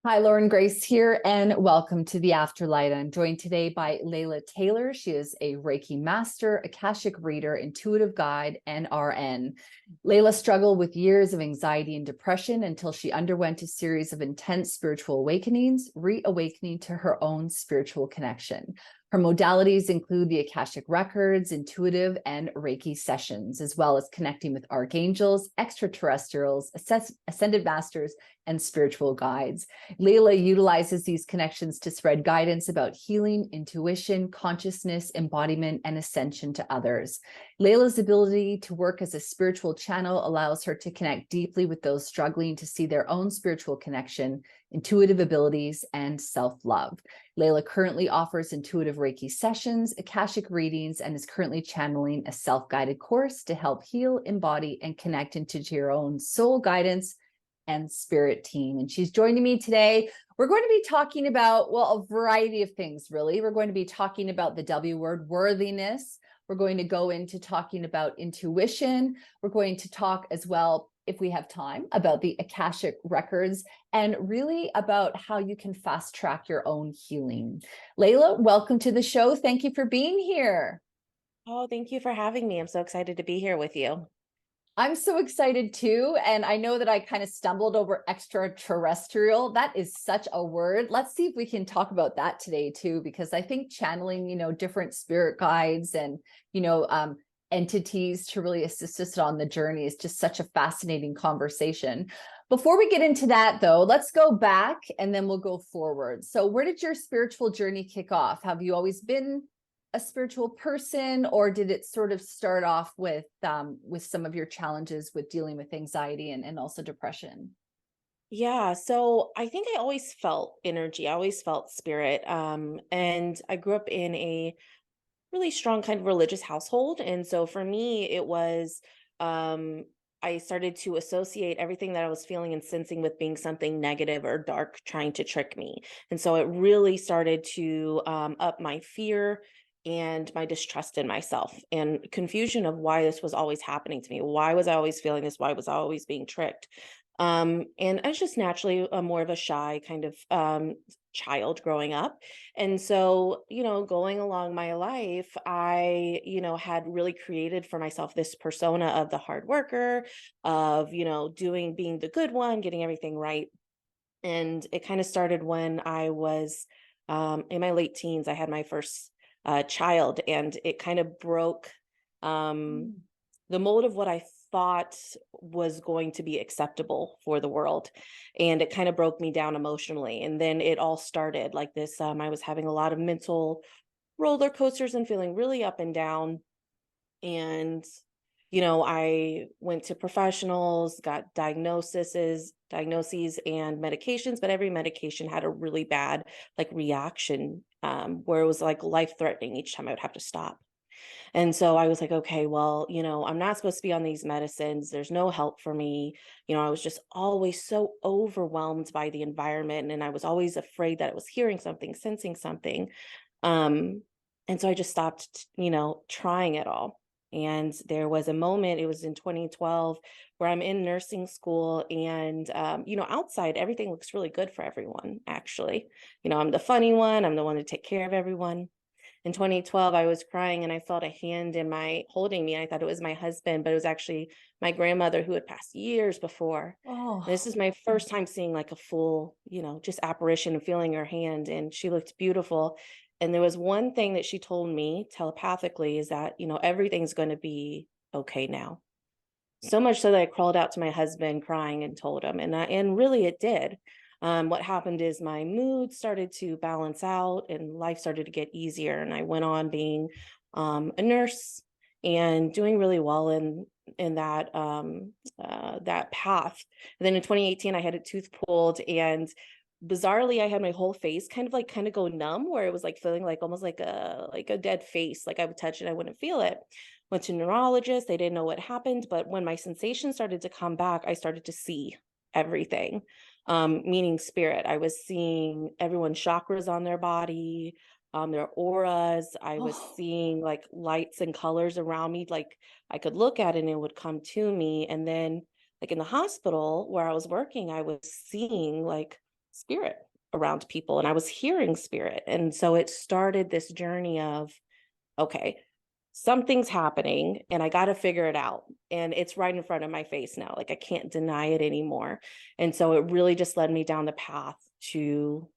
Hi, Lauren Grace here, and welcome to the Afterlight. I'm joined today by Laila Taylor. She is a Reiki master, Akashic reader, intuitive guide, and RN. Laila struggled with years of anxiety and depression until she underwent a series of intense spiritual awakenings, reawakening to her own spiritual connection. Her modalities include the Akashic records, intuitive and Reiki sessions, as well as connecting with archangels, extraterrestrials, ascended masters, and spiritual guides. Laila utilizes these connections to spread guidance about healing, intuition, consciousness, embodiment, and ascension to others. Laila's ability to work as a spiritual channel allows her to connect deeply with those struggling to see their own spiritual connection, intuitive abilities, and self-love. Laila currently offers intuitive Reiki sessions, Akashic readings, and is currently channeling a self-guided course to help heal, embody, and connect into your own soul guidance and spirit team. And she's joining me today. We're going to be talking about, well, a variety of things, really. We're going to be talking about the W word, worthiness. We're going to go into talking about intuition. We're going to talk as well, if we have time, about the Akashic records and really about how you can fast track your own healing. Laila, welcome to the show. Thank you for being here. Oh, thank you for having me. I'm so excited to be here with you. I'm so excited too. And I know that I kind of stumbled over extraterrestrial. That is such a word. Let's see if we can talk about that today too, because I think channeling, different spirit guides and, entities to really assist us on the journey is just such a fascinating conversation. Before we get into that though, let's go back and then we'll go forward. So where did your spiritual journey kick off? Have you always been a spiritual person, or did it sort of start off with some of your challenges with dealing with anxiety and also depression? Yeah, so I think I always felt energy. I always felt spirit. And I grew up in a really strong kind of religious household. And so for me, it was I started to associate everything that I was feeling and sensing with being something negative or dark trying to trick me. And so it really started to up my fear and my distrust in myself and confusion of why this was always happening to me. Why was I always feeling this? Why was I always being tricked? And I was just naturally more of a shy kind of child growing up. And so, going along my life, I, had really created for myself this persona of the hard worker, of, being the good one, getting everything right. And it kind of started when I was in my late teens. I had my first child, and it kind of broke the mold of what I thought was going to be acceptable for the world. And it kind of broke me down emotionally. And then it all started like this. I was having a lot of mental roller coasters and feeling really up and down. And, I went to professionals, got diagnoses and medications, but every medication had a really bad like reaction where it was like life threatening each time I would have to stop. And so I was like, okay, well, I'm not supposed to be on these medicines. There's no help for me. I was just always so overwhelmed by the environment. And I was always afraid that I was hearing something, sensing something. And so I just stopped, trying it all. And there was a moment, it was in 2012, where I'm in nursing school. And, outside, everything looks really good for everyone, actually. I'm the funny one, I'm the one to take care of everyone. In 2012, I was crying and I felt a hand holding me. I thought it was my husband, but it was actually my grandmother who had passed years before. Oh, This is my first time seeing like a full, just apparition and feeling her hand. And she looked beautiful. And there was one thing that she told me telepathically is that, everything's going to be okay now. So much so that I crawled out to my husband crying and told him. And really it did. What happened is my mood started to balance out and life started to get easier. And I went on being a nurse and doing really well in that path. And then in 2018, I had a tooth pulled, and bizarrely, I had my whole face kind of go numb, where it was like feeling like almost like a dead face. Like I would touch it, I wouldn't feel it. Went to neurologist, they didn't know what happened, but when my sensation started to come back, I started to see everything, meaning spirit. I was seeing everyone's chakras on their body, their auras. I was oh, seeing like lights and colors around me. Like I could look at it and it would come to me. And then like in the hospital where I was working, I was seeing like spirit around people and I was hearing spirit. And so it started this journey of, okay, something's happening and I got to figure it out. And it's right in front of my face now. Like I can't deny it anymore. And so it really just led me down the path to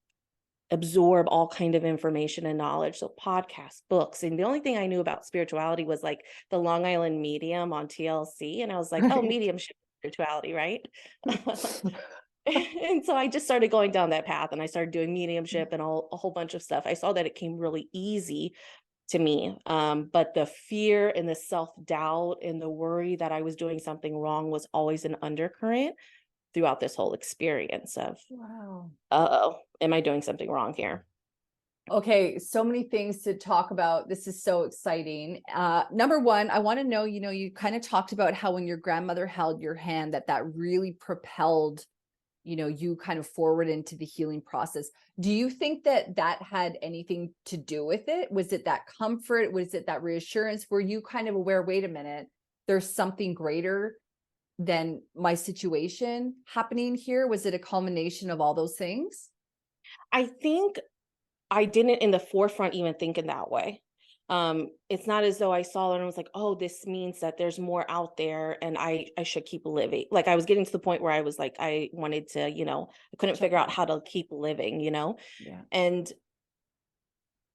absorb all kind of information and knowledge. So podcasts, books. And the only thing I knew about spirituality was like the Long Island Medium on TLC. And I was like, oh, Right. mediumship spirituality, right? And so I just started going down that path and I started doing mediumship and a whole bunch of stuff. I saw that it came really easy to me. But the fear and the self-doubt and the worry that I was doing something wrong was always an undercurrent throughout this whole experience of, Wow. uh-oh, am I doing something wrong here? Okay, so many things to talk about. This is so exciting. Number one, I want to know, you kind of talked about how when your grandmother held your hand, that really propelled, you kind of forward into the healing process. Do you think that had anything to do with it? Was it that comfort? Was it that reassurance? Were you kind of aware, wait a minute, there's something greater than my situation happening here? Was it a culmination of all those things? I think I didn't in the forefront even think in that way. It's not as though I saw it and was like, oh, this means that there's more out there and I should keep living. Like I was getting to the point where I was like, I wanted to, I couldn't Check figure out out. how to keep living. Yeah. And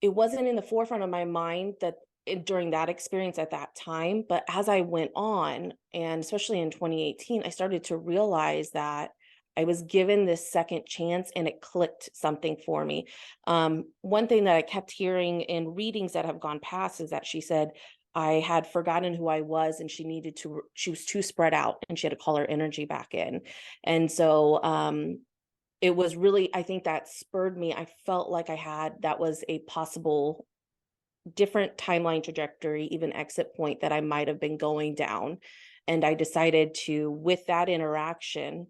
it wasn't in the forefront of my mind during that experience at that time. But as I went on, and especially in 2018, I started to realize that I was given this second chance and it clicked something for me. One thing that I kept hearing in readings that have gone past is that she said, I had forgotten who I was and she was too spread out and she had to call her energy back in. And so, it was really, I think that spurred me. I felt like that was a possible different timeline trajectory, even exit point that I might have been going down. And I decided to, with that interaction,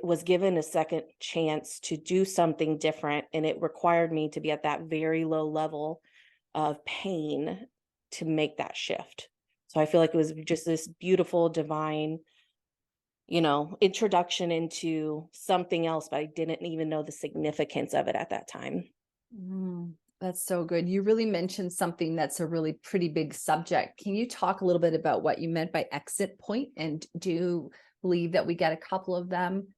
was given a second chance to do something different. And it required me to be at that very low level of pain to make that shift. So I feel like it was just this beautiful, divine introduction into something else, but I didn't even know the significance of it at that time. That's so good. You really mentioned something that's a really pretty big subject. Can you talk a little bit about what you meant by exit point? And do you believe that we get a couple of them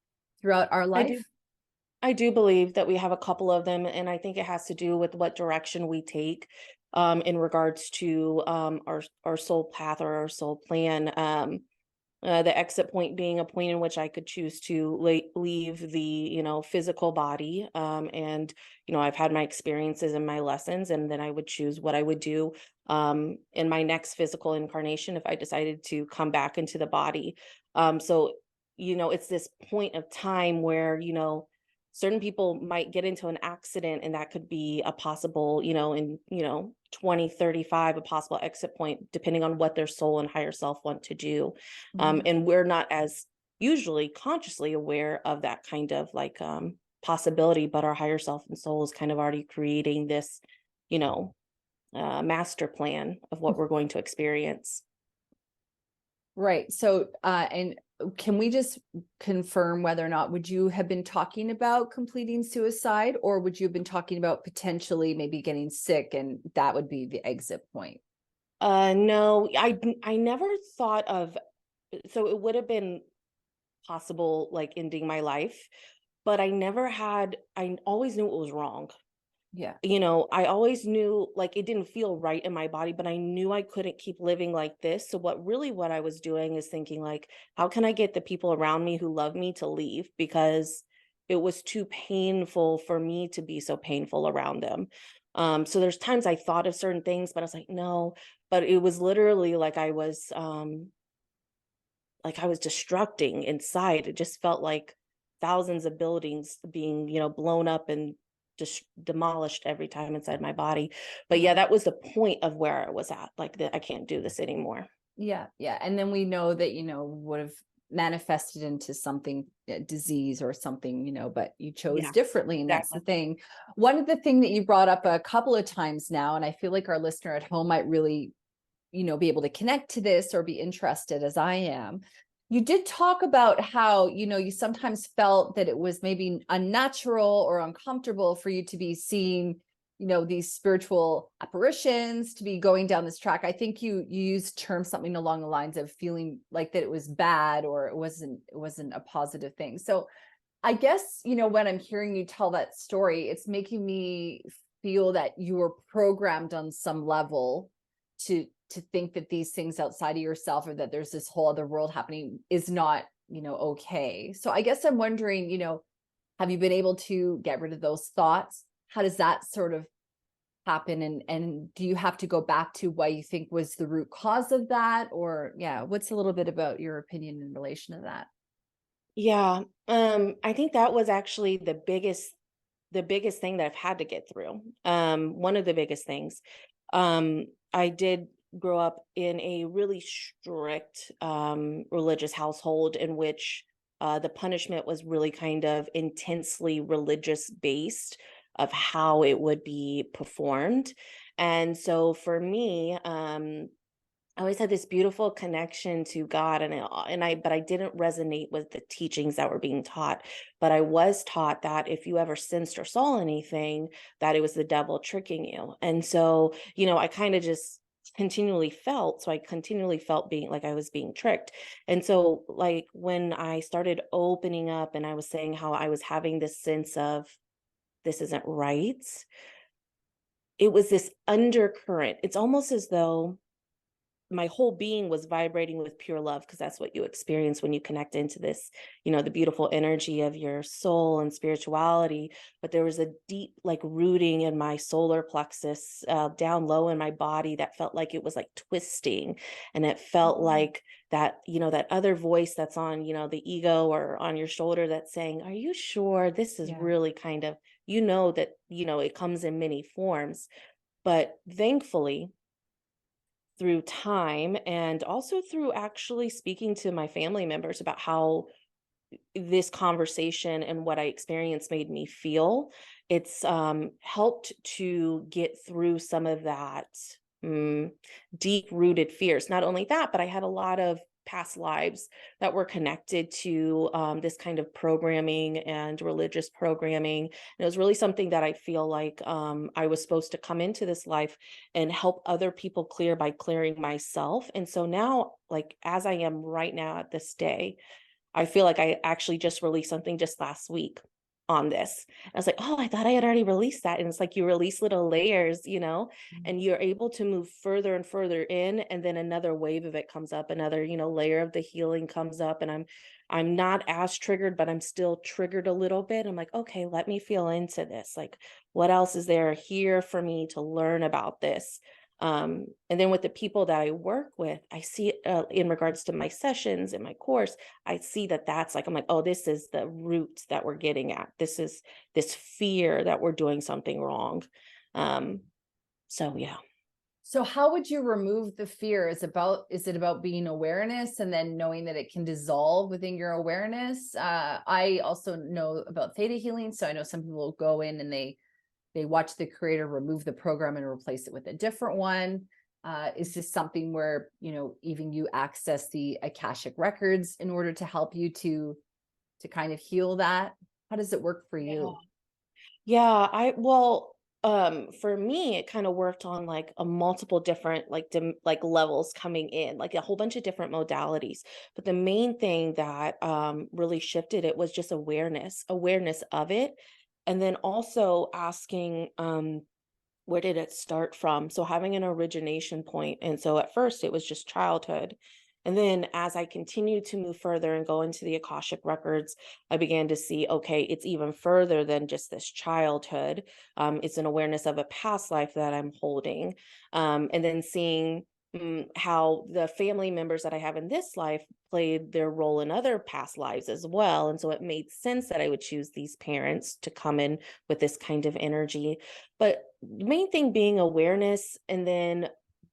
throughout our I do. life? I do believe that we have a couple of them, and I think it has to do with what direction we take in regards to our soul path or our soul plan. The exit point being a point in which I could choose to leave the, physical body. And, I've had my experiences and my lessons, and then I would choose what I would do in my next physical incarnation if I decided to come back into the body. So, it's this point of time where, certain people might get into an accident and that could be a possible, in, 2035, a possible exit point, depending on what their soul and higher self want to do. And we're not as usually consciously aware of that kind of like possibility, but our higher self and soul is kind of already creating this, you know, master plan of what we're going to experience. Right. So, and can we just confirm whether or not would you have been talking about completing suicide, or would you have been talking about potentially maybe getting sick and that would be the exit point? No, I never thought of, so it would have been possible like ending my life, but I always knew it was wrong. Yeah. I always knew like it didn't feel right in my body, but I knew I couldn't keep living like this. So what I was doing is thinking like, how can I get the people around me who love me to leave? Because it was too painful for me to be so painful around them. So there's times I thought of certain things, but I was like, no, but it was literally like I was destructing inside. It just felt like thousands of buildings being, blown up and just demolished every time inside my body. But yeah, Wow. that was the point of where I was at. Like that, I can't do this anymore. Yeah. Yeah. And then we know that, would have manifested into something, disease or something, but you chose Yeah, differently. And that's the exactly. thing. One of the things that you brought up a couple of times now, and I feel like our listener at home might really, be able to connect to this or be interested as I am, You did talk about how, you sometimes felt that it was maybe unnatural or uncomfortable for you to be seeing, these spiritual apparitions, to be going down this track. I think you used terms something along the lines of feeling like that it was bad, or it wasn't a positive thing. So I guess, when I'm hearing you tell that story, it's making me feel that you were programmed on some level to think that these things outside of yourself, or that there's this whole other world happening, is not, okay. So I guess I'm wondering, have you been able to get rid of those thoughts? How does that sort of happen? And do you have to go back to what you think was the root cause of that? Or yeah, what's a little bit about your opinion in relation to that? Yeah, I think that was actually the biggest thing that I've had to get through. One of the biggest things. I did grow up in a really strict religious household in which the punishment was really kind of intensely religious based of how it would be performed. And so for me, I always had this beautiful connection to God, but I didn't resonate with the teachings that were being taught. But I was taught that if you ever sensed or saw anything, that it was the devil tricking you. And so, I kind of just continually felt, so I continually felt being like I was being tricked. And so, like, when I started opening up and I was saying how I was having this sense of this isn't right, it was this undercurrent. It's almost as though my whole being was vibrating with pure love, because that's what you experience when you connect into this, the beautiful energy of your soul and spirituality. But there was a deep like rooting in my solar plexus, down low in my body, that felt like it was like twisting. And it felt like that, that other voice that's on, the ego or on your shoulder, that's saying, are you sure this is Yeah. really kind of, that, it comes in many forms. But thankfully, through time, and also through actually speaking to my family members about how this conversation and what I experienced made me feel, it's helped to get through some of that mm, deep rooted fears. Not only that, but I had a lot of past lives that were connected to this kind of programming and religious programming. And it was really something that I feel like I was supposed to come into this life and help other people clear by clearing myself. And so now, like, as I am right now at this day, I feel like I actually just released something just last week on this. I was like, oh, I thought I had already released that. And it's like you release little layers, and you're able to move further and further in. And then another wave of it comes up, another, layer of the healing comes up. And I'm not as triggered, but I'm still triggered a little bit. I'm like, okay, let me feel into this. Like, what else is there here for me to learn about this? And then with the people that I work with, I see in regards to my sessions in my course, I see that that's like, I'm like, oh, this is the root that we're getting at. This is this fear that we're doing something wrong. Um, so yeah. So how would you remove the fear? Is it about being awareness and then knowing that it can dissolve within your awareness? I also know about theta healing. So I know some people will go in and they watch the creator remove the program and replace it with a different one. Is this something where, even you access the Akashic records in order to help you to kind of heal that? How does it work for Yeah. you? Yeah, for me, it kind of worked on like a multiple different like levels coming in, like a whole bunch of different modalities. But the main thing that really shifted it was just awareness of it. And then also asking, where did it start from? So having an origination point. And so at first it was just childhood. And then as I continued to move further and go into the Akashic records, I began to see, okay, it's even further than just this childhood. It's an awareness of a past life that I'm holding. And then seeing how the family members that I have in this life played their role in other past lives as well. And so it made sense that I would choose these parents to come in with this kind of energy. But the main thing being awareness, and then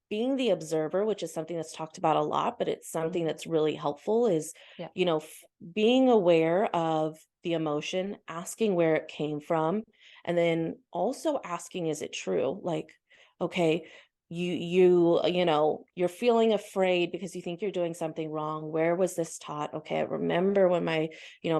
being the observer, which is something that's talked about a lot, but it's something that's really helpful, is, Yeah. being aware of the emotion, asking where it came from, and then also asking, is it true? Like, okay, you're feeling afraid because you think you're doing something wrong. Where was this taught? Okay, I remember when my,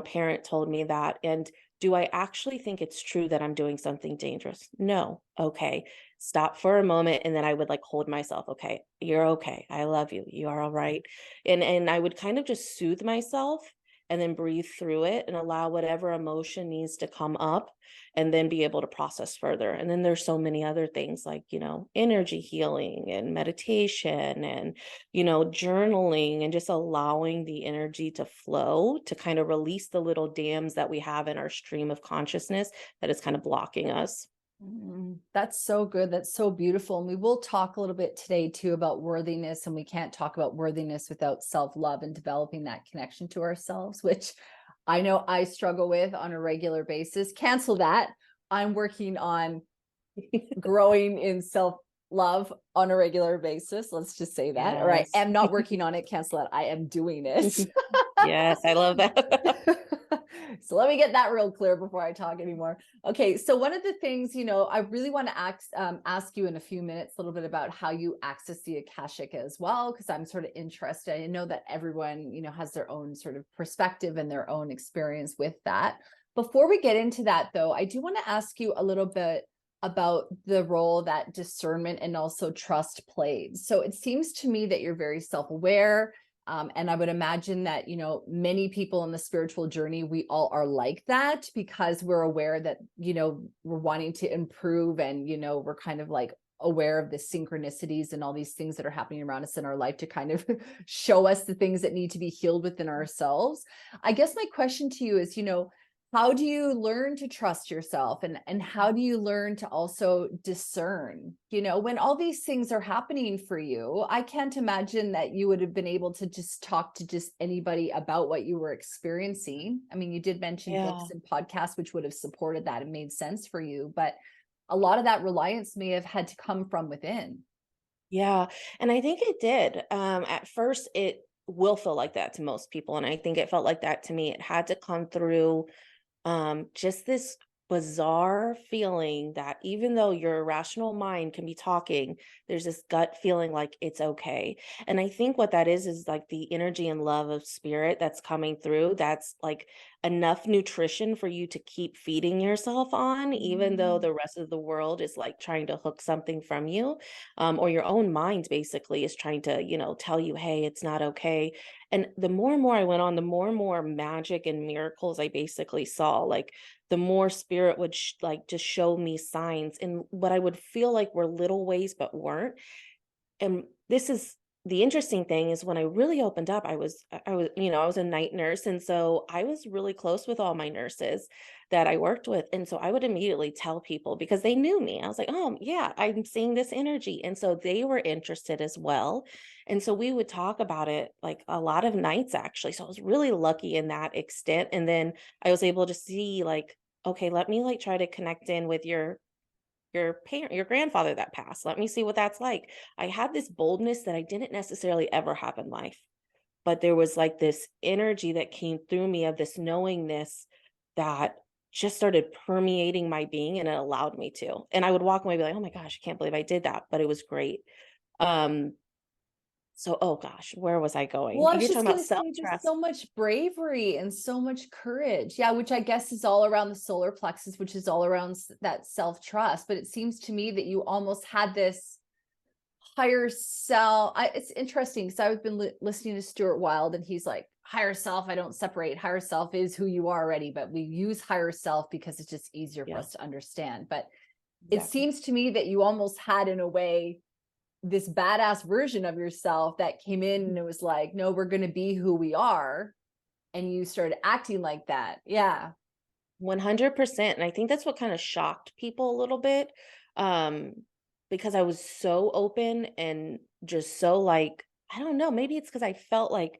parent told me that. And do I actually think it's true that I'm doing something dangerous? No. Okay. Stop for a moment, and then I would like hold myself. Okay, you're okay. I love you. You are all right. And I would kind of just soothe myself and then breathe through it and allow whatever emotion needs to come up and then be able to process further. And then there's so many other things like, energy healing and meditation and, journaling and just allowing the energy to flow to kind of release the little dams that we have in our stream of consciousness that is kind of blocking us. That's so good. That's so beautiful. And we will talk a little bit today too about worthiness. And we can't talk about worthiness without self-love and developing that connection to ourselves, which I know I struggle with on a regular basis. Cancel that. I'm working on growing in self-love on a regular basis. Let's just say that. Or I Yes. am not working on it. Cancel that. I am doing it. Yes, I love that. So let me get that real clear before I talk anymore. Okay, so one of the things, I really want to ask you in a few minutes a little bit about how you access the Akashic as well, because I'm sort of interested. I know that everyone, has their own sort of perspective and their own experience with that. Before we get into that, though, I do want to ask you a little bit about the role that discernment and also trust played. So it seems to me that you're very self-aware. And I would imagine that, many people in the spiritual journey, we all are like that because we're aware that, we're wanting to improve and, we're kind of like aware of the synchronicities and all these things that are happening around us in our life to kind of show us the things that need to be healed within ourselves. I guess my question to you is, how do you learn to trust yourself and how do you learn to also discern, when all these things are happening for you? I can't imagine that you would have been able to just talk to just anybody about what you were experiencing. I mean, you did mention Yeah. books and podcasts, which would have supported that and made sense for you, but a lot of that reliance may have had to come from within. Yeah. And I think it did. At first, it will feel like that to most people. And I think it felt like that to me. It had to come through just this bizarre feeling that even though your rational mind can be talking, there's this gut feeling like it's okay. And I think what that is like the energy and love of spirit that's coming through. That's like enough nutrition for you to keep feeding yourself on, even though Mm. the rest of the world is like trying to hook something from you, or your own mind basically is trying to, tell you, hey, it's not okay. And the more and more I went on, the more and more magic and miracles I basically saw. Like the more spirit would like just show me signs and what I would feel like were little ways but weren't. And this is the interesting thing is when I really opened up, I was a night nurse. And so I was really close with all my nurses that I worked with. And so I would immediately tell people because they knew me. I was like, oh, yeah, I'm seeing this energy. And so they were interested as well. And so we would talk about it like a lot of nights, actually. So I was really lucky in that extent. And then I was able to see, like, okay, let me like try to connect in with your grandfather that passed. Let me see what that's like. I had this boldness that I didn't necessarily ever have in life, but there was like this energy that came through me of this knowingness that just started permeating my being and it allowed me to. And I would walk away and be like, oh my gosh, I can't believe I did that. But it was great. Um, so oh gosh, where was I going? Well, I was You're just talking going about to say just self-trust. so much bravery and so much courage. Yeah, which I guess is all around the solar plexus, which is all around that self-trust. But it seems to me that you almost had this higher self. It's interesting because I've been listening to Stuart Wilde and he's like, higher self, I don't separate. Higher self is who you are already, but we use higher self because it's just easier for Yeah, us to understand. But it exactly. seems to me that you almost had, in a way, this badass version of yourself that came in and it was like, no, we're going to be who we are. And you started acting like that. Yeah. 100%. And I think that's what kind of shocked people a little bit. Um, because I was so open and just so like, I don't know, maybe it's because I felt like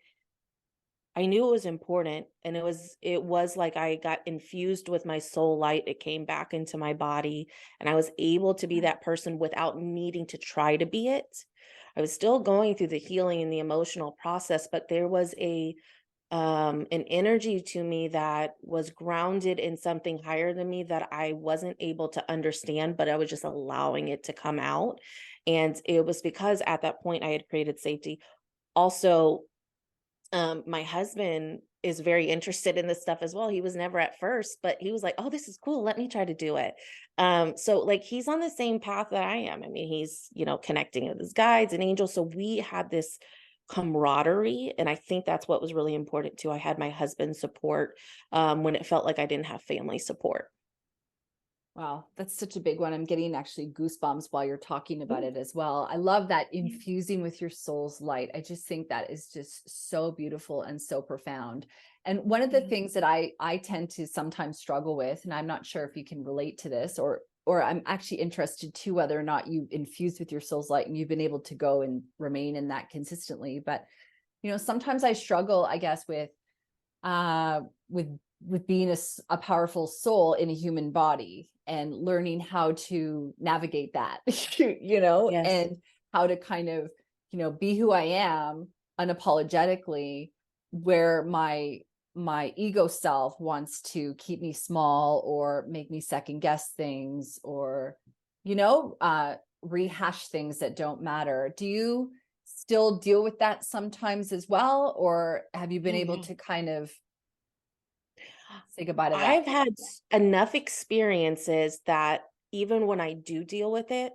I knew it was important and it was like I got infused with my soul light. It came back into my body and I was able to be that person without needing to try to be it. I was still going through the healing and the emotional process, but there was an energy to me that was grounded in something higher than me that I wasn't able to understand, but I was just allowing it to come out. And it was because at that point I had created safety. Also, my husband is very interested in this stuff as well. He was never at first, but he was like, "Oh, this is cool. Let me try to do it." So like he's on the same path that I am. I mean, he's, connecting with his guides and angels. So we had this camaraderie. And I think that's what was really important too. I had my husband's support when it felt like I didn't have family support. Wow, that's such a big one. I'm getting actually goosebumps while you're talking about Ooh, it as well. I love that yeah. infusing with your soul's light. I just think that is just so beautiful and so profound. And one of the Yeah. things that I tend to sometimes struggle with, and I'm not sure if you can relate to this, or I'm actually interested too whether or not you infuse with your soul's light and you've been able to go and remain in that consistently. But sometimes I struggle, I guess, uh with being a powerful soul in a human body and learning how to navigate that, Yes. and how to kind of, be who I am unapologetically, where my ego self wants to keep me small or make me second guess things, or rehash things that don't matter. Do you still deal with that sometimes as well, or have you been Oh, able yeah. to kind of say goodbye to that? I've had enough experiences that even when I do deal with it,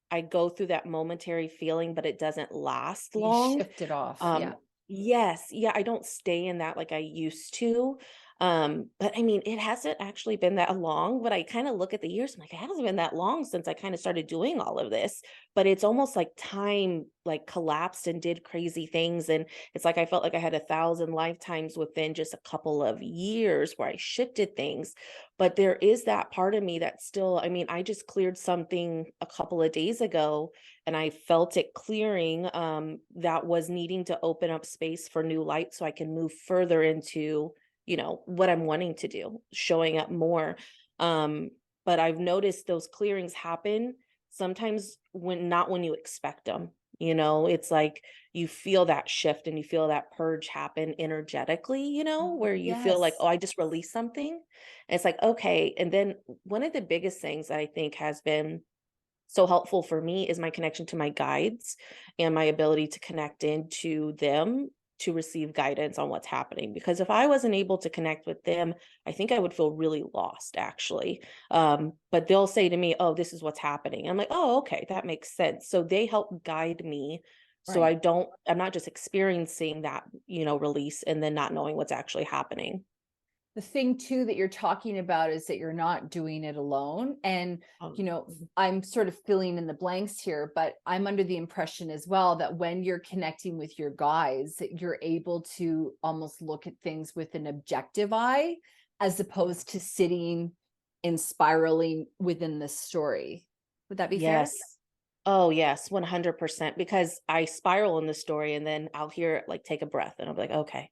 I go through that momentary feeling, but it doesn't last You long. shift it off. Um, Yeah. yes, yeah, I don't stay in that like I used to. But I mean, it hasn't actually been that long, but I kind of look at the years, I'm like, it hasn't been that long since I kind of started doing all of this. But it's almost like time like collapsed and did crazy things. And it's like I felt like I had 1,000 lifetimes within just a couple of years where I shifted things. But there is that part of me that still, I mean, I just cleared something a couple of days ago and I felt it clearing, that was needing to open up space for new light so I can move further into, what I'm wanting to do, showing up more. Um, but I've noticed those clearings happen sometimes when not when you expect them. It's like you feel that shift and you feel that purge happen energetically, where you feel like, Yes. oh, I just released something. And it's like, okay. And then one of the biggest things that I think has been so helpful for me is my connection to my guides and my ability to connect into them to receive guidance on what's happening. Because if I wasn't able to connect with them, I think I would feel really lost actually. But they'll say to me, "Oh, this is what's happening." I'm like, "Oh, okay, that makes sense." So they help guide me. So Right. I'm not just experiencing that, release and then not knowing what's actually happening. The thing too that you're talking about is that you're not doing it alone. And, Um, I'm sort of filling in the blanks here, but I'm under the impression as well that when you're connecting with your guides, that you're able to almost look at things with an objective eye, as opposed to sitting and spiraling within the story. Would that be fair? Yes. Oh, yes, 100%, because I spiral in the story and then I'll hear it like take a breath and I'll be like, okay.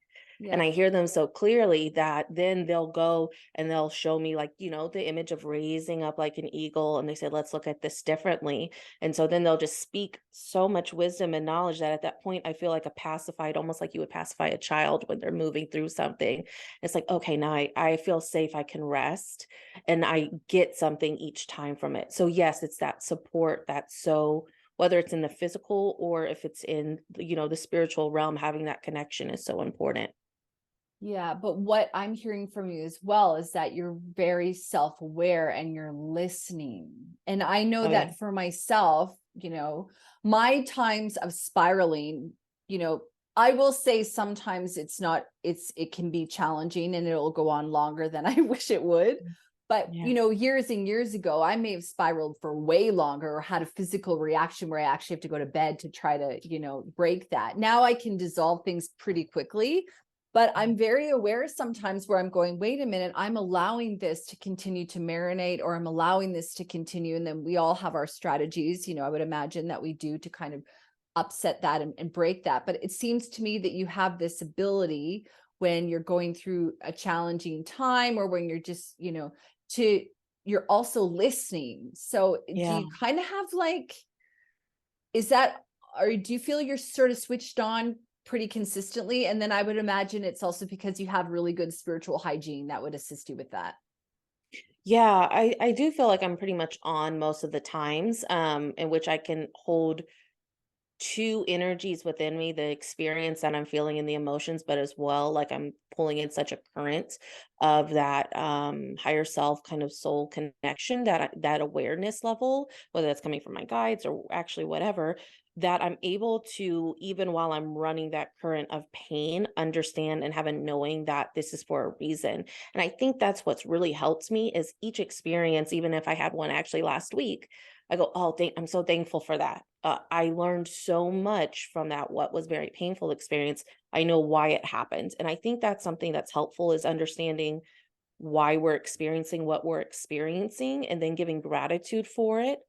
And Yeah. I hear them so clearly that then they'll go and they'll show me like, the image of raising up like an eagle. And they say, let's look at this differently. And so then they'll just speak so much wisdom and knowledge that at that point I feel like a pacified, almost like you would pacify a child when they're moving through something. It's like, okay, now I feel safe, I can rest and I get something each time from it. So yes, it's that support that's so whether it's in the physical or if it's in the spiritual realm, having that connection is so important. Yeah, but what I'm hearing from you as well is that you're very self-aware and you're listening. And I know Oh yeah. that for myself, my times of spiraling, you know, I will say sometimes it can be challenging and it'll go on longer than I wish it would. But, Yeah. years and years ago, I may have spiraled for way longer or had a physical reaction where I actually have to go to bed to try to, break that. Now I can dissolve things pretty quickly, but I'm very aware sometimes where I'm going, wait a minute, I'm allowing this to continue to marinate, or I'm allowing this to continue. And then we all have our strategies, I would imagine that we do to kind of upset that and break that. But it seems to me that you have this ability when you're going through a challenging time, or when you're just, to, you're also listening. So do Yeah. you kind of have like, is that, or do you feel you're sort of switched on pretty consistently? And then I would imagine it's also because you have really good spiritual hygiene that would assist you with that. Yeah, I do feel like I'm pretty much on most of the times, in which I can hold two energies within me, the experience that I'm feeling and the emotions, but as well, like I'm pulling in such a current of that higher self kind of soul connection, that awareness level, whether that's coming from my guides or actually whatever, that I'm able to, even while I'm running that current of pain, understand and have a knowing that this is for a reason. And I think that's what's really helped me is each experience, even if I had one actually last week, I go, oh, I'm so thankful for that. I learned so much from that, what was very painful experience. I know why it happened. And I think that's something that's helpful is understanding why we're experiencing what we're experiencing and then giving gratitude for it.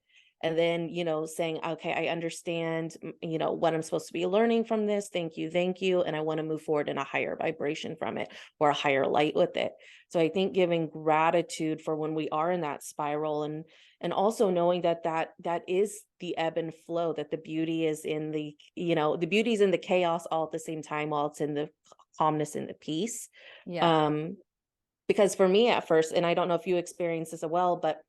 And then, saying, okay, I understand, what I'm supposed to be learning from this. Thank you. Thank you. And I want to move forward in a higher vibration from it or a higher light with it. So I think giving gratitude for when we are in that spiral and also knowing that is the ebb and flow, that the beauty is in the beauty is in the chaos all at the same time while it's in the calmness and the peace. Yeah. Um, because for me at first, and I don't know if you experienced this as well, but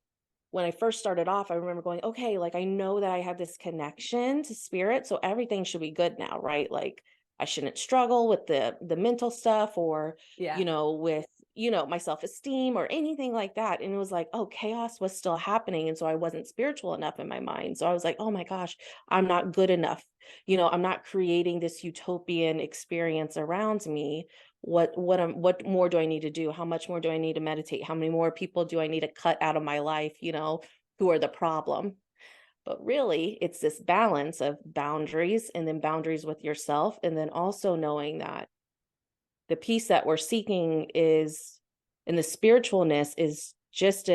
when I first started off, I remember going, okay, like I know that I have this connection to spirit, so everything should be good now, right? Like I shouldn't struggle with the mental stuff or, Yeah. with, my self-esteem or anything like that. And it was like, oh, chaos was still happening. And so I wasn't spiritual enough in my mind. So I was like, oh my gosh, I'm not good enough. I'm not creating this utopian experience around me. What more do I need to do? How much more do I need to meditate? How many more people do I need to cut out of my life, who are the problem? But really, it's this balance of boundaries and then boundaries with yourself and then also knowing that the peace that we're seeking is and the spiritualness is just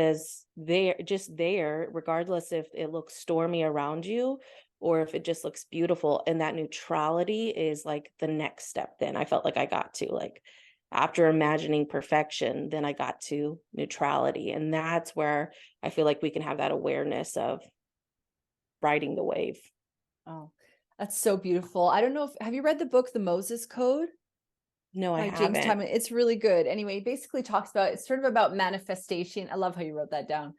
there regardless if it looks stormy around you or if it just looks beautiful, and that neutrality is like the next step. Then I felt like I got to, like, after imagining perfection, then I got to neutrality, and that's where I feel like we can have that awareness of riding the wave. Oh, that's so beautiful. I don't know if have you read the book The Moses Code No, I by James haven't. Timon? It's really good. Anyway, it basically talks about it's sort of about manifestation. I love how you wrote that down.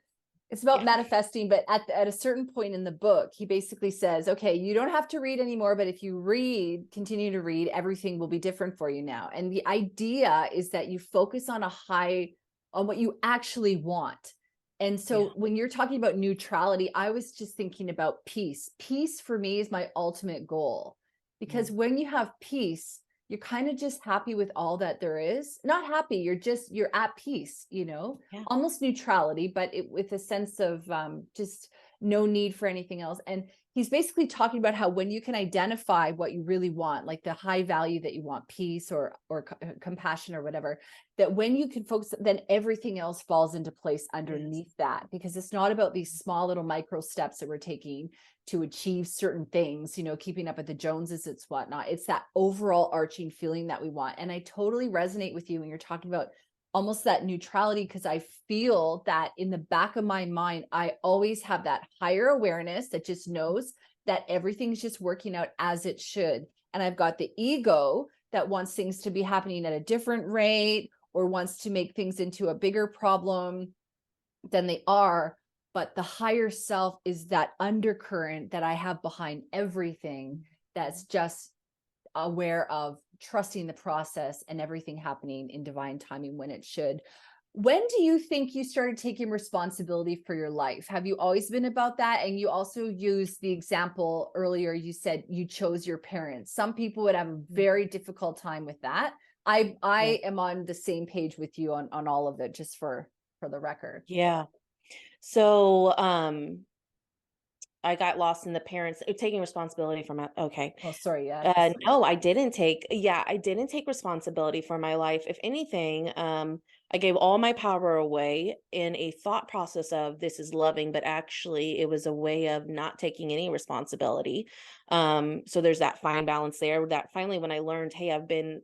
It's about Yeah. manifesting, but at a certain point in the book, he basically says, okay, you don't have to read anymore, but if you continue to read, everything will be different for you now. And the idea is that you focus on on what you actually want. And so Yeah. when you're talking about neutrality, I was just thinking about peace. Peace for me is my ultimate goal because Mm. when you have peace, you're kind of just happy with all that there is. Not happy, you're at peace, Yeah. almost neutrality, but with a sense of just no need for anything else. And he's basically talking about how when you can identify what you really want, like the high value that you want, peace or compassion or whatever, that when you can focus, then everything else falls into place Yes. underneath that, because it's not about these small little micro steps that we're taking to achieve certain things, keeping up with the Joneses, it's whatnot. It's that overall arching feeling that we want. And I totally resonate with you when you're talking about almost that neutrality, because I feel that in the back of my mind, I always have that higher awareness that just knows that everything's just working out as it should. And I've got the ego that wants things to be happening at a different rate or wants to make things into a bigger problem than they are. But the higher self is that undercurrent that I have behind everything that's just aware of trusting the process and everything happening in divine timing when it should. When do you think you started taking responsibility for your life? Have you always been about that? And you also used the example earlier, you said you chose your parents. Some people would have a Mm. very difficult time with that. I Yeah. I am on the same page with you on all of it, just for the record. Yeah. So, I got lost in the parents taking responsibility for my okay. Oh, sorry, yeah. No, I didn't take responsibility for my life. If anything, I gave all my power away in a thought process of this is loving, but actually it was a way of not taking any responsibility. So there's that fine balance there that finally when I learned, hey, I've been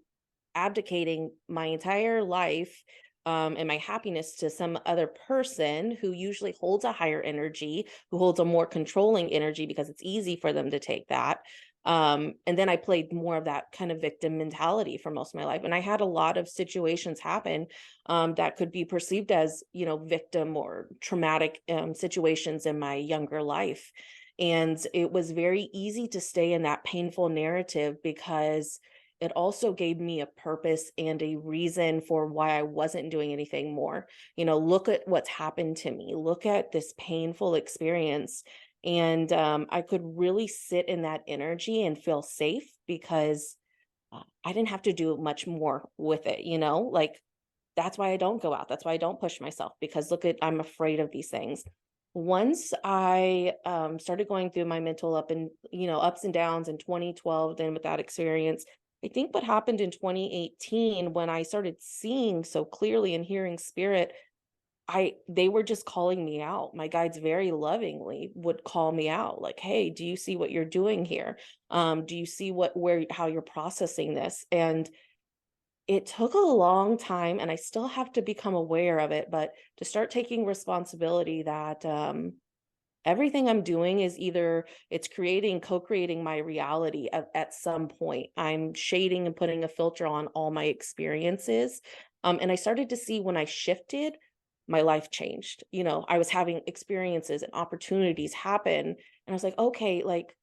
abdicating my entire life and my happiness to some other person who usually holds a higher energy, who holds a more controlling energy because it's easy for them to take that. And then I played more of that kind of victim mentality for most of my life. And I had a lot of situations happen that could be perceived as, victim or traumatic situations in my younger life. And it was very easy to stay in that painful narrative because it also gave me a purpose and a reason for why I wasn't doing anything more. Look at what's happened to me. Look at this painful experience, and I could really sit in that energy and feel safe because I didn't have to do much more with it, like that's why I don't go out. That's why I don't push myself, because look at, I'm afraid of these things. Once I started going through my mental ups and downs in 2012, then with that experience, I think what happened in 2018 when I started seeing so clearly and hearing spirit, they were just calling me out. My guides very lovingly would call me out, like, "Hey, do you see what you're doing here? Do you see how you're processing this?" And it took a long time, and I still have to become aware of it, but to start taking responsibility that everything I'm doing is either it's co-creating my reality at some point. I'm shading and putting a filter on all my experiences. And I started to see when I shifted, my life changed. I was having experiences and opportunities happen. And I was like, okay, like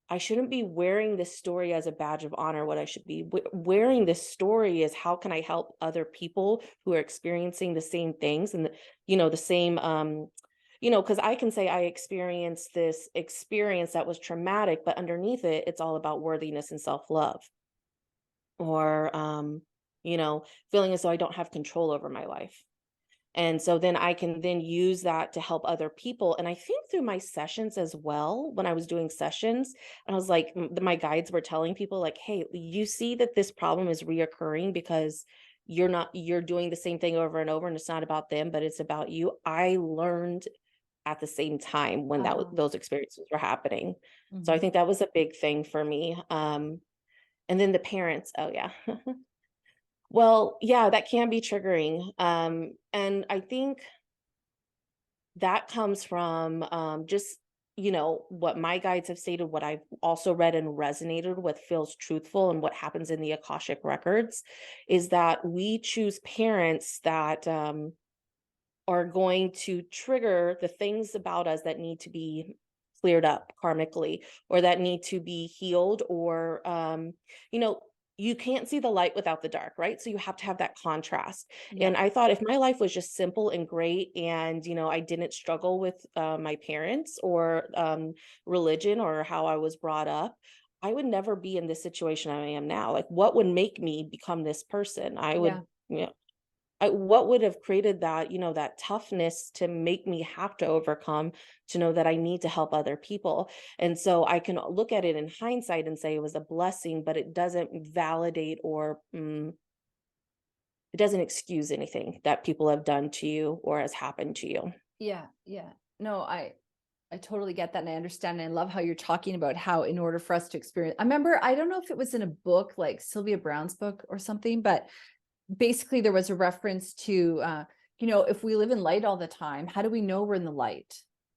I shouldn't be wearing this story as a badge of honor. What I should be wearing this story is how can I help other people who are experiencing the same things and the same because I can say I experienced this experience that was traumatic, but underneath it, it's all about worthiness and self-love, or feeling as though I don't have control over my life. And so then I can then use that to help other people. And I think through my sessions as well, when I was doing sessions, I was like, my guides were telling people like, hey, you see that this problem is reoccurring because you're doing the same thing over and over, and it's not about them, but it's about you. I learned at the same time when Oh. those experiences were happening. So I Mhm. think that was a big thing for me. And then the parents, oh yeah. Well, yeah, that can be triggering. And I think that comes from just, what my guides have stated, what I've also read and resonated with feels truthful, and what happens in the Akashic records is that we choose parents that are going to trigger the things about us that need to be cleared up karmically, or that need to be healed, or you know you can't see the light without the dark, right? So you have to have that contrast. Yeah. And I thought if my life was just simple and great, and I didn't struggle with my parents or religion or how I was brought up, I would never be in this situation I am now. Like, what would make me become this person? I would, Yeah. you know what would have created that, that toughness to make me have to overcome, to know that I need to help other people. And so I can look at it in hindsight and say it was a blessing, but it doesn't validate or it doesn't excuse anything that people have done to you or has happened to you. Yeah. Yeah. No, I totally get that, and I understand. And I love how you're talking about how in order for us to experience, I remember, I don't know if it was in a book like Sylvia Brown's book or something, but basically there was a reference to if we live in light all the time, how do we know we're in the light?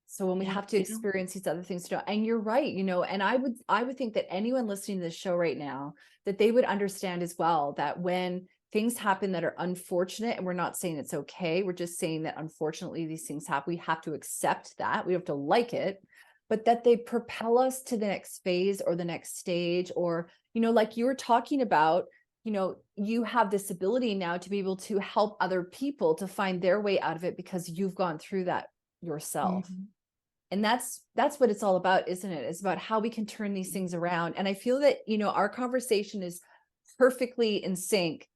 So when we Yeah, have to experience these other things, and you're right, and I would think that anyone listening to this show right now, that they would understand as well that when things happen that are unfortunate, and we're not saying it's okay, we're just saying that unfortunately these things happen, we have to accept that, we have to like it, but that they propel us to the next phase or the next stage, or like you were talking about, you have this ability now to be able to help other people to find their way out of it because you've gone through that yourself. Mhm. And that's what it's all about, isn't it? It's about how we can turn these things around. And I feel that, our conversation is perfectly in sync,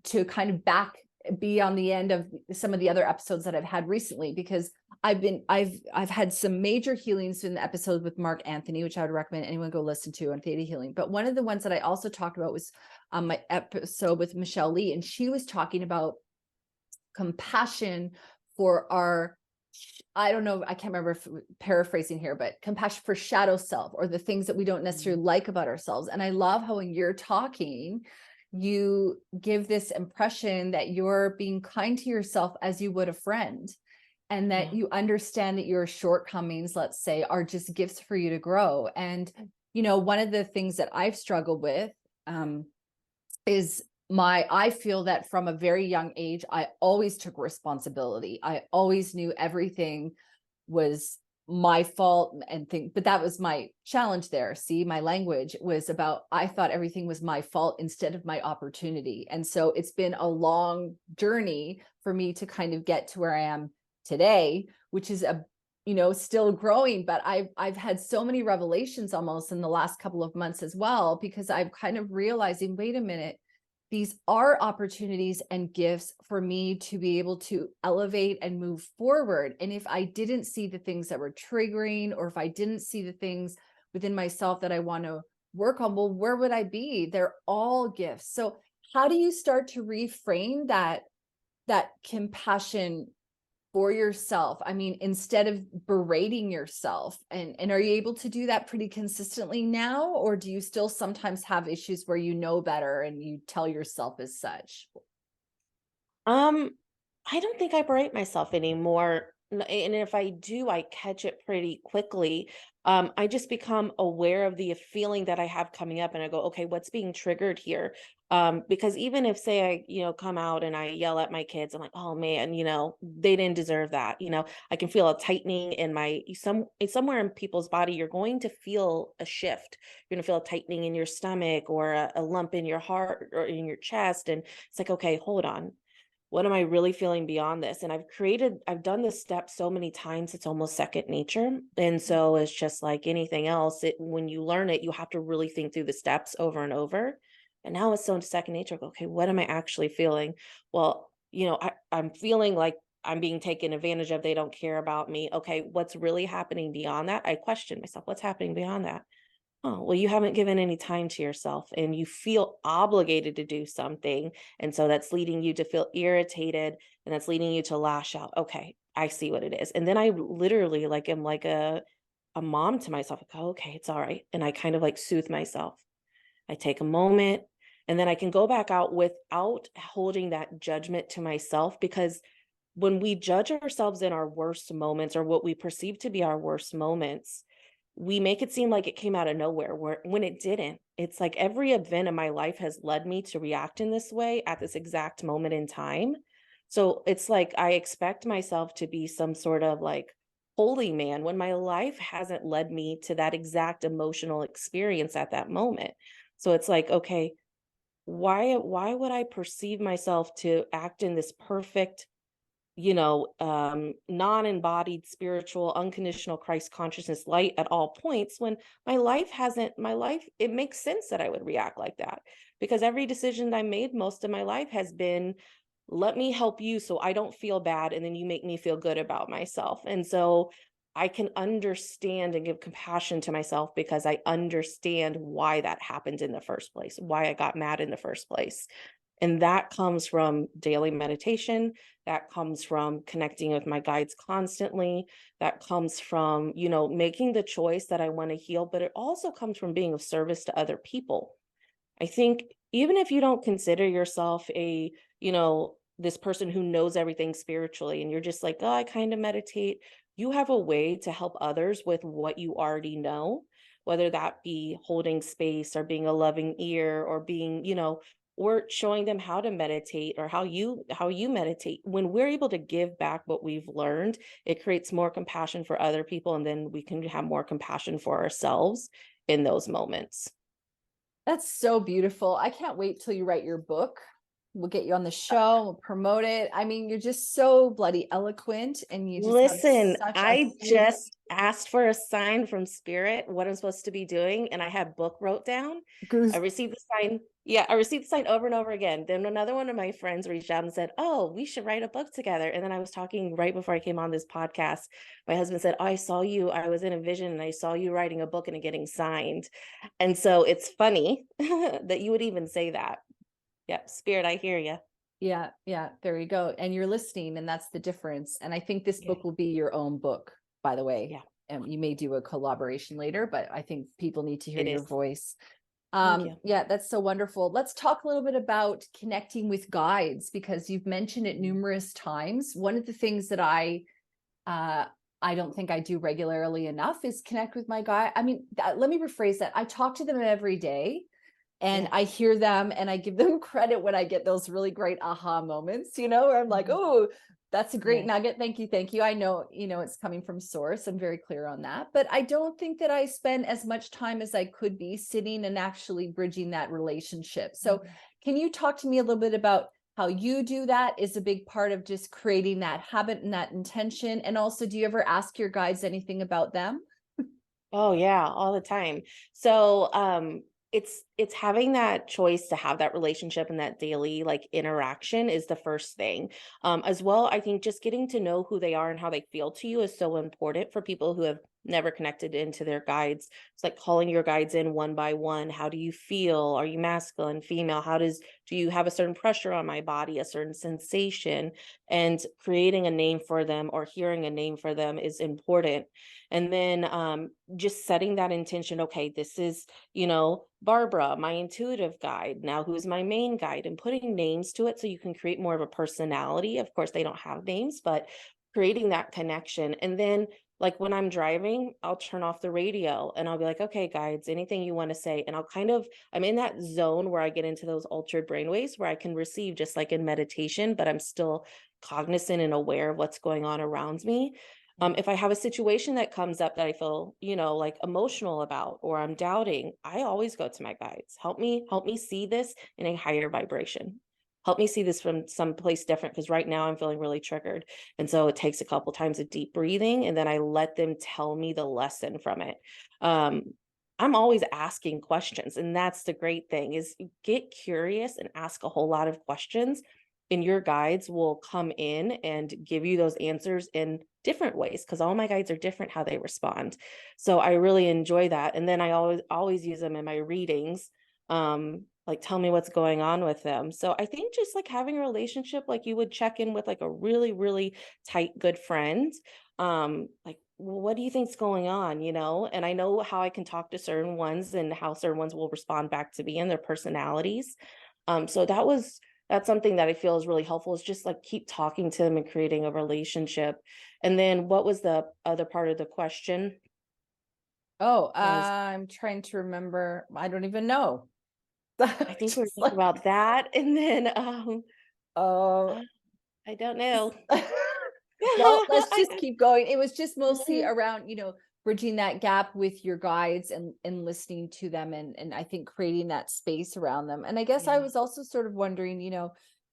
to kind of be on the end of some of the other episodes that I've had recently, because I've had some major healings in the episode with Mark Anthony, which I would recommend anyone go listen to on theta healing. But one of the ones that I also talked about was my episode with Michelle Lee, and she was talking about compassion for our, I don't know, I can't remember if paraphrasing here, but compassion for shadow self, or the things that we don't necessarily like about ourselves. And I love how when you're talking, you give this impression that you're being kind to yourself as you would a friend. and that Yeah. you understand that your shortcomings, let's say, are just gifts for you to grow. And, you know, one of the things that I've struggled with is I feel that from a very young age, I always took responsibility. I always knew everything was my fault and think, but that was my challenge there. See, my language was about, I thought everything was my fault instead of my opportunity. And so it's been a long journey for me to kind of get to where I am today, which is still growing, but I've had so many revelations almost in the last couple of months as well, because I'm kind of realizing, wait a minute, these are opportunities and gifts for me to be able to elevate and move forward. And if I didn't see the things that were triggering, or if I didn't see the things within myself that I want to work on, well, where would I be? They're all gifts. So how do you start to reframe that compassion for yourself? I mean, instead of berating yourself, and are you able to do that pretty consistently now, or do you still sometimes have issues where you know better and you tell yourself as such? Um, I don't think I berate myself anymore. And if I do, I catch it pretty quickly. I just become aware of the feeling that I have coming up and I go, okay, what's being triggered here? Because even if, say, I, come out and I yell at my kids, I'm like, oh man, they didn't deserve that. I can feel a tightening in somewhere in people's body. You're going to feel a shift. You're going to feel a tightening in your stomach, or a lump in your heart or in your chest. And it's like, okay, hold on, what am I really feeling beyond this? And I've done this step so many times, it's almost second nature. And so it's just like anything else. When you learn it, you have to really think through the steps over and over. And now it's so second nature. Okay, what am I actually feeling? Well, I'm feeling like I'm being taken advantage of. They don't care about me. Okay, what's really happening beyond that? I question myself. What's happening beyond that? Oh, well, you haven't given any time to yourself and you feel obligated to do something. And so that's leading you to feel irritated, and that's leading you to lash out. Okay, I see what it is. And then I literally am like a mom to myself. Like, oh, okay, it's all right. And I kind of like soothe myself. I take a moment, and then I can go back out without holding that judgment to myself, because when we judge ourselves in our worst moments, or what we perceive to be our worst moments, we make it seem like it came out of nowhere, when it didn't. It's like every event in my life has led me to react in this way at this exact moment in time. So it's like I expect myself to be some sort of like holy man when my life hasn't led me to that exact emotional experience at that moment. So it's like, okay, why would I perceive myself to act in this perfect, non-embodied spiritual unconditional Christ consciousness light at all points, when my life, it makes sense that I would react like that, because every decision I made most of my life has been, let me help you so I don't feel bad, and then you make me feel good about myself. And so I can understand and give compassion to myself, because I understand why that happened in the first place, why I got mad in the first place. And that comes from daily meditation. That comes from connecting with my guides constantly. That comes from, making the choice that I want to heal, but it also comes from being of service to other people. I think even if you don't consider yourself this person who knows everything spiritually, and you're just like, oh, I kind of meditate, you have a way to help others with what you already know, whether that be holding space, or being a loving ear, or being, or showing them how to meditate, or how you meditate. When we're able to give back what we've learned, it creates more compassion for other people, and then we can have more compassion for ourselves in those moments. That's so beautiful. I can't wait till you write your book. We'll get you on the show, we'll promote it. I mean, you're just so bloody eloquent, and you just have Listen, such a I beautiful just asked for a sign from spirit, what I'm supposed to be doing, and I had book wrote down. I goose. received the sign. Yeah, I received the sign over and over again. Then another one of my friends reached out and said, oh, we should write a book together. And then I was talking right before I came on this podcast. My husband said, oh, I saw you. I was in a vision and I saw you writing a book and it getting signed. And so it's funny that you would even say that. Yeah, spirit, I hear you. Yeah, yeah, there you go. And you're listening, and that's the difference. And I think this Yeah, book will be your own book, by the way. yeah, And you may do a collaboration later, but I think people need to hear it your is. voice. Thank you. Yeah, that's so wonderful. Let's talk a little bit about connecting with guides, because you've mentioned it numerous times. One of the things that I uh, I don't think I do regularly enough is connect with my guide. I mean, let me rephrase that. I talk to them every day and Yeah. I hear them and I give them credit when I get those really great aha moments, where I'm like, Mhm. oh, that's a great Yeah. nugget. Thank you. Thank you. I know, it's coming from source. I'm very clear on that. But I don't think that I spend as much time as I could be sitting and actually bridging that relationship. So Mhm. can you talk to me a little bit about how you do that? Is a big part of just creating that habit and that intention? And also, do you ever ask your guides anything about them? Oh yeah, all the time. So it's having that choice to have that relationship and that daily like interaction is the first thing. As well, I think just getting to know who they are and how they feel to you is so important for people who have never connected into their guides. It's like calling your guides in one by one. How do you feel? Are you masculine, female? Do you have a certain pressure on my body, a certain sensation? And creating a name for them or hearing a name for them is important. And then just setting that intention, okay, this is, Barbara, my intuitive guide. Now, who's my main guide? And putting names to it so you can create more of a personality. Of course, they don't have names, but creating that connection. And then, like when I'm driving, I'll turn off the radio and I'll be like, okay, guides, anything you want to say. And I'm in that zone where I get into those altered brainwaves where I can receive just like in meditation, but I'm still cognizant and aware of what's going on around me. If I have a situation that comes up that I feel, like emotional about or I'm doubting, I always go to my guides. Help me see this in a higher vibration. Help me see this from some place different because right now I'm feeling really triggered. And so it takes a couple times of deep breathing and then I let them tell me the lesson from it. Um, I'm always asking questions, and that's the great thing is get curious and ask a whole lot of questions, and your guides will come in and give you those answers in different ways because all my guides are different how they respond. So I really enjoy that. And then I always use them in my readings. Like tell me what's going on with them. So I think just like having a relationship like you would check in with like a really, really tight, good friend. Like, well, what do you think's going on? And I know how I can talk to certain ones and how certain ones will respond back to me and their personalities. So that's something that I feel is really helpful is just like keep talking to them and creating a relationship. And then what was the other part of the question? Oh, Was I'm trying to remember. I don't even know. I think we are Just talking like, about that. And then oh, I don't know. well, let's just I, keep going. It was just mostly Mhm. around, bridging that gap with your guides and listening to them and I think creating that space around them. And I guess I Yeah. was also sort of wondering,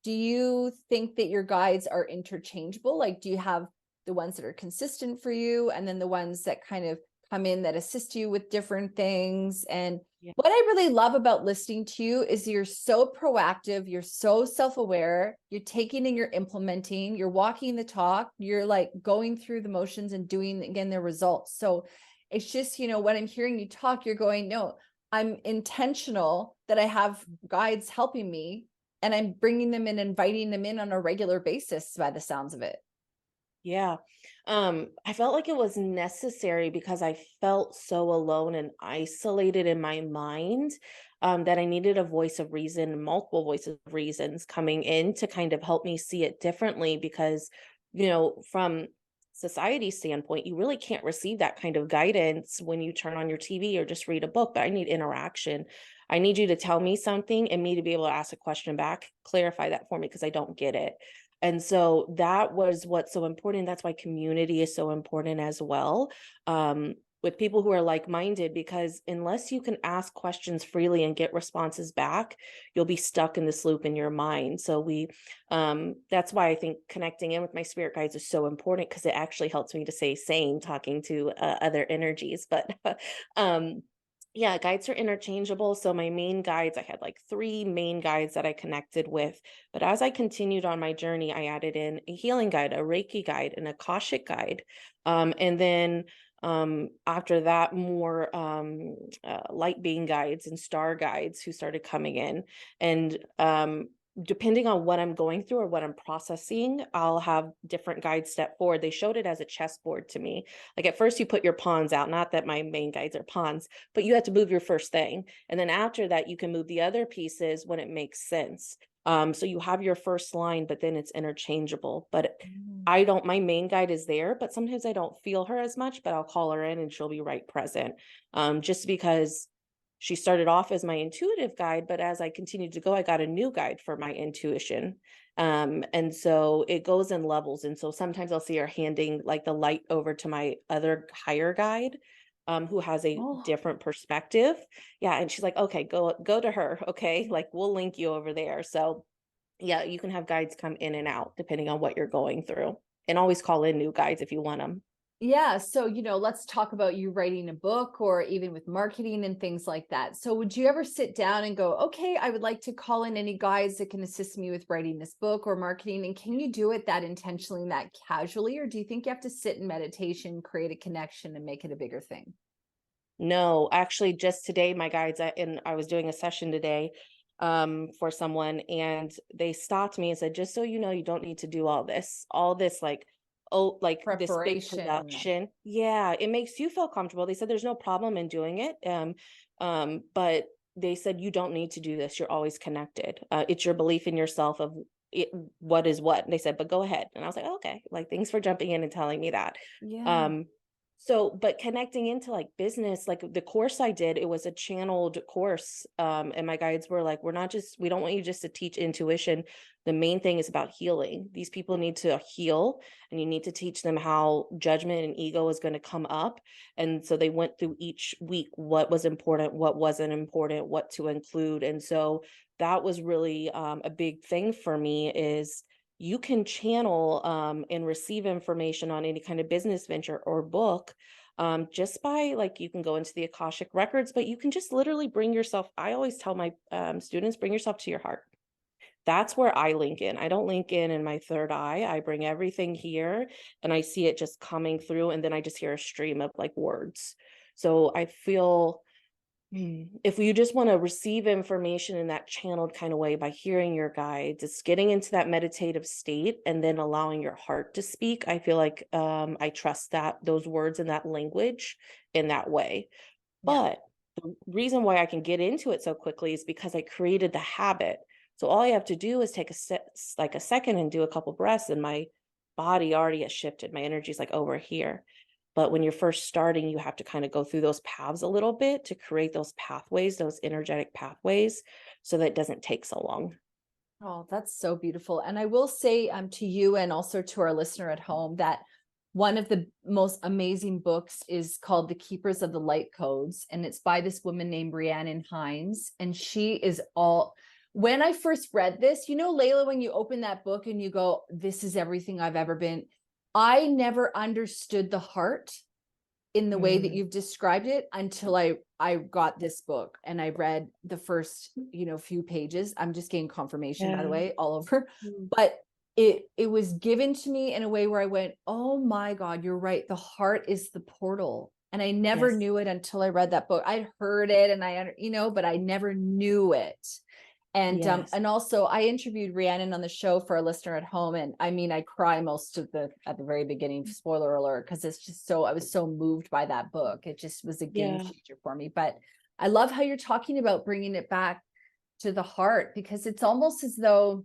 do you think that your guides are interchangeable? Like, do you have the ones that are consistent for you and then the ones that kind of come in that assist you with different things? And Yeah. what I really love about listening to you is you're so proactive, you're so self-aware, you're taking and you're implementing, you're walking the talk, you're like going through the motions and doing again the results. So it's just, when I'm hearing you talk, you're going, no, I'm intentional that I have guides helping me and I'm bringing them in, inviting them in on a regular basis by the sounds of it. Yeah. I felt like it was necessary because I felt so alone and isolated in my mind, that I needed a voice of reason, multiple voices of reasons coming in to kind of help me see it differently because, from society's standpoint, you really can't receive that kind of guidance when you turn on your TV or just read a book, but I need interaction. I need you to tell me something and me to be able to ask a question back, clarify that for me because I don't get it. And so that was what's so important. That's why community is so important as well. With people who are like-minded, because unless you can ask questions freely and get responses back, you'll be stuck in this loop in your mind. So that's why I think connecting in with my spirit guides is so important because it actually helps me to stay sane talking to other energies. But um, yeah, guides are interchangeable. So my main guides, I had like three main guides that I connected with. But as I continued on my journey, I added in a healing guide, a Reiki guide, an Akashic guide. And then after that, more light being guides and star guides who started coming in. And depending on what I'm going through or what I'm processing, I'll have different guides step forward. They showed it as a chessboard to me. Like at first, you put your pawns out, not that my main guides are pawns, but you have to move your first thing. And then after that, you can move the other pieces when it makes sense. So you have your first line, but then it's interchangeable. But my main guide is there, but sometimes I don't feel her as much, but I'll call her in and she'll be right present. Just because she started off as my intuitive guide, but as I continued to go, I got a new guide for my intuition. And so it goes in levels. And so sometimes I'll see her handing like the light over to my other higher guide, who has a Oh, different perspective. Yeah. And she's like, okay, go to her. Okay. Like we'll link you over there. So yeah, you can have guides come in and out depending on what you're going through. And always call in new guides if you want them. yeah. So, let's talk about you writing a book or even with marketing and things like that. So, would you ever sit down and go, okay, I would like to call in any guides that can assist me with writing this book or marketing? And can you do it that intentionally and that casually? Or do you think you have to sit in meditation, create a connection, and make it a bigger thing? No, actually, just today, my guides, and I was doing a session today for someone, and they stopped me and said, just so you know, you don't need to do all this, like, oh, like this big Preparation. production. Yeah, it makes you feel comfortable. They said there's no problem in doing it. But they said you don't need to do this. You're always connected. It's your belief in yourself of it, what is what. And they said, but go ahead. And I was like, okay, like thanks for jumping in and telling me that. Yeah. Um, so, but connecting into like business, like the course I did, it was a channeled course. And my guides were like, we don't want you just to teach intuition. The main thing is about healing. These people need to heal, and you need to teach them how judgment and ego is going to come up. And so they went through each week what was important, what wasn't important, what to include. And so that was really a big thing for me is you can channel and receive information on any kind of business venture or book, just by like you can go into the Akashic records, but you can just literally bring yourself. I always tell my students, bring yourself to your heart. That's where I link in. I don't link in my third eye. I bring everything here and I see it just coming through, and then I just hear a stream of like words. So I feel if you just want to receive information in that channeled kind of way by hearing your guides, it's getting into that meditative state and then allowing your heart to speak. I feel like I trust that those words and that language in that way. Yeah. But the reason why I can get into it so quickly is because I created the habit. So all I have to do is take like a second and do a couple breaths, and my body already has shifted. My energy is like over here. But when you're first starting, you have to kind of go through those paths a little bit to create those pathways, those energetic pathways, so that it doesn't take so long. Oh, that's so beautiful. And I will say to you and also to our listener at home that one of the most amazing books is called The Keepers of the Light Codes. And it's by this woman named Rhiannon Hines. And she is all, when I first read this, Layla, when you open that book and you go, this is everything I've ever been, I never understood the heart in the way that Mm, you've described it until I got this book and I read the first, few pages. I'm just getting confirmation, by the yeah. way, all over. Mm, But it was given to me in a way where I went, oh my God, you're right. The heart is the portal. And I never yes. knew it until I read that book. I'd heard it and but I never knew it. Yes. And also I interviewed Rhiannon on the show for a listener at home. And I mean, I cry most of at the very beginning, spoiler alert, because it's just I was so moved by that book. It just was a game Yeah. changer for me. But I love how you're talking about bringing it back to the heart, because it's almost as though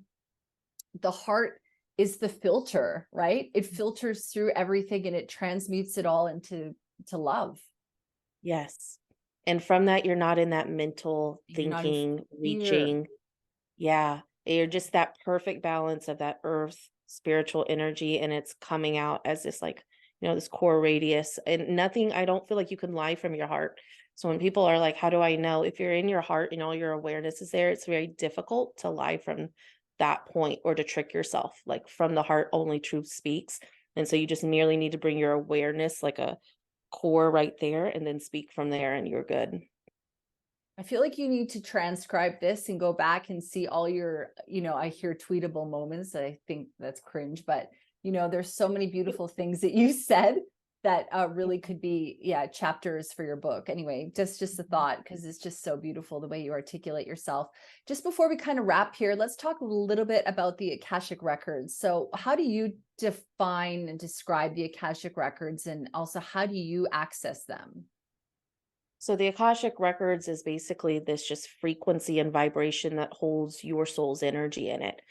the heart is the filter, right? It filters through everything and it transmutes it all into to love. Yes. And from that, you're not in that mental You're not in thinking, fear. reaching. Yeah. You're just that perfect balance of that earth spiritual energy. And it's coming out as this, like, this core radius. And nothing, I don't feel like you can lie from your heart. So when people are like, how do I know? If you're in your heart and all your awareness is there, it's very difficult to lie from that point or to trick yourself. Like from the heart, only truth speaks. And so you just merely need to bring your awareness, like a core right there, and then speak from there, and you're good. I feel like you need to transcribe this and go back and see all your, I hear tweetable moments. I think that's cringe, but there's so many beautiful things that you said that really could be, yeah, chapters for your book. Anyway, just a thought, because it's just so beautiful the way you articulate yourself. Just before we kind of wrap here, let's talk a little bit about the Akashic records. So how do you define and describe the Akashic records, and also how do you access them? So the Akashic Records is basically this just frequency and vibration that holds your soul's energy in it.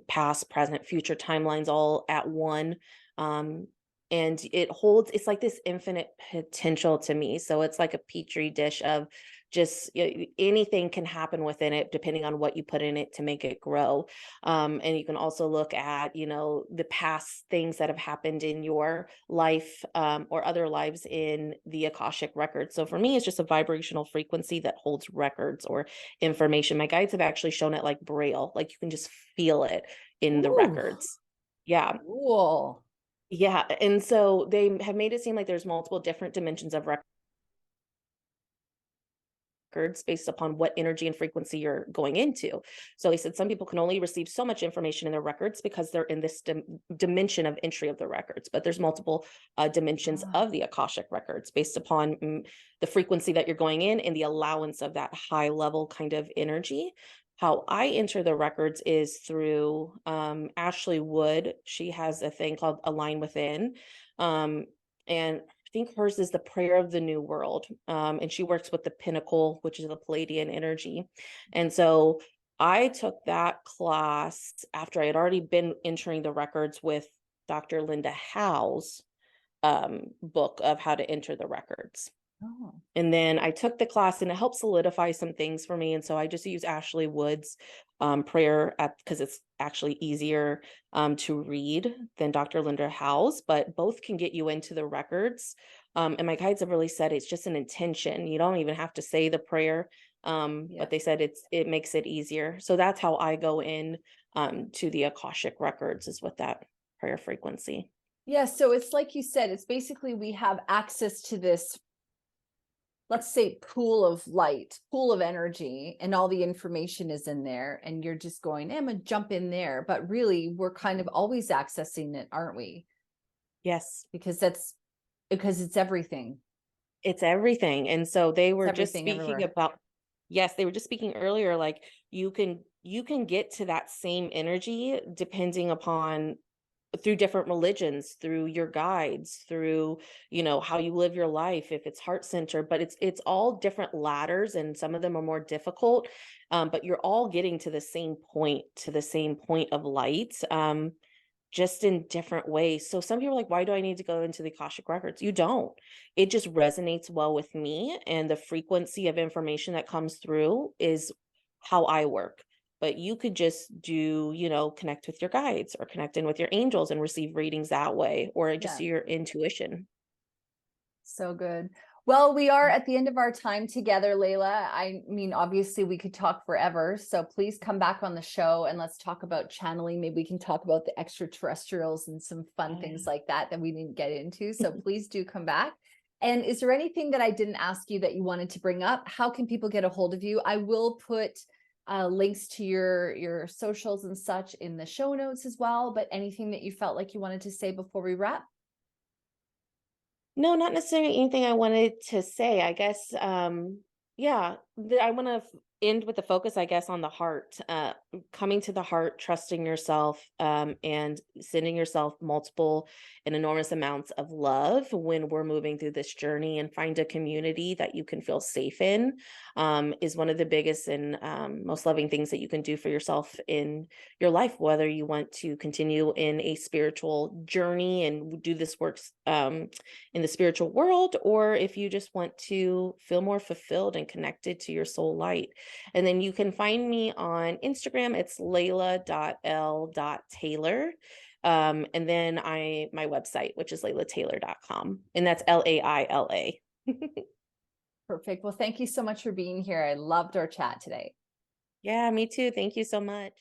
Past, present, future timelines all at one. Um, and it's like this infinite potential to me. So it's like a petri dish of just anything can happen within it depending on what you put in it to make it grow. And you can also look at, the past things that have happened in your life, or other lives in the Akashic record. So for me, it's just a vibrational frequency that holds records or information. My guides have actually shown it like Braille, like you can just feel it in the Ooh, records. Yeah. cool. Yeah. And so they have made it seem like there's multiple different dimensions of records based upon what energy and frequency you're going into. So he said some people can only receive so much information in their records because they're in this dimension of entry of the records, but there's multiple dimensions Ah, of the Akashic records based upon the frequency that you're going in and the allowance of that high level kind of energy. How I enter the records is through Ashley Wood. She has a thing called Align Within. And I think hers is the prayer of the new world. And she works with the pinnacle, which is the Palladian energy. And so I took that class after I had already been entering the records with Dr. Linda Howe's book of how to enter the records. oh, And then I took the class and it helped solidify some things for me. And so I just use Ashley Wood's prayer because it's actually easier to read than Dr. Linda Howe's, but both can get you into the records. And my guides have really said it's just an intention. You don't even have to say the prayer, yeah. but they said it makes it easier. So that's how I go in to the Akashic records, is with that prayer frequency. Yeah, so it's like you said, it's basically we have access to this, let's say, pool of light, pool of energy, and all the information is in there, and you're just going, I'm gonna jump in there. But really, we're kind of always accessing it, aren't we? Yes. Because it's everything. It's everything. And so they It's were just everything speaking everywhere. about, yes, they were just speaking earlier, like you can get to that same energy depending upon through different religions, through your guides, through, how you live your life, if it's heart centered, but it's all different ladders and some of them are more difficult. But you're all getting to the same point of light. Just in different ways. So some people are like, why do I need to go into the Akashic records? You don't. It just resonates well with me. And the frequency of information that comes through is how I work. But you could just do, connect with your guides or connect in with your angels and receive readings that way, or just Yeah. your intuition. So good. Well, we are at the end of our time together, Laila. I mean, obviously, we could talk forever. So please come back on the show and let's talk about channeling. Maybe we can talk about the extraterrestrials and some fun Oh, things yeah. like that we didn't get into. So please do come back. And is there anything that I didn't ask you that you wanted to bring up? How can people get a hold of you? I will put links to your socials and such in the show notes as well. But anything that you felt like you wanted to say before we wrap? No, not necessarily anything I wanted to say. I guess, yeah, I want to end with the focus, I guess, on the heart, coming to the heart, trusting yourself, and sending yourself multiple and enormous amounts of love when we're moving through this journey, and find a community that you can feel safe in, is one of the biggest and most loving things that you can do for yourself in your life, whether you want to continue in a spiritual journey and do this work, in the spiritual world, or if you just want to feel more fulfilled and connected to your soul light. And then you can find me on Instagram. It's Laila.l.Taylor. And then my website, which is lailataylor.com. And that's Laila. Perfect. Well, thank you so much for being here. I loved our chat today. Yeah, me too. Thank you so much.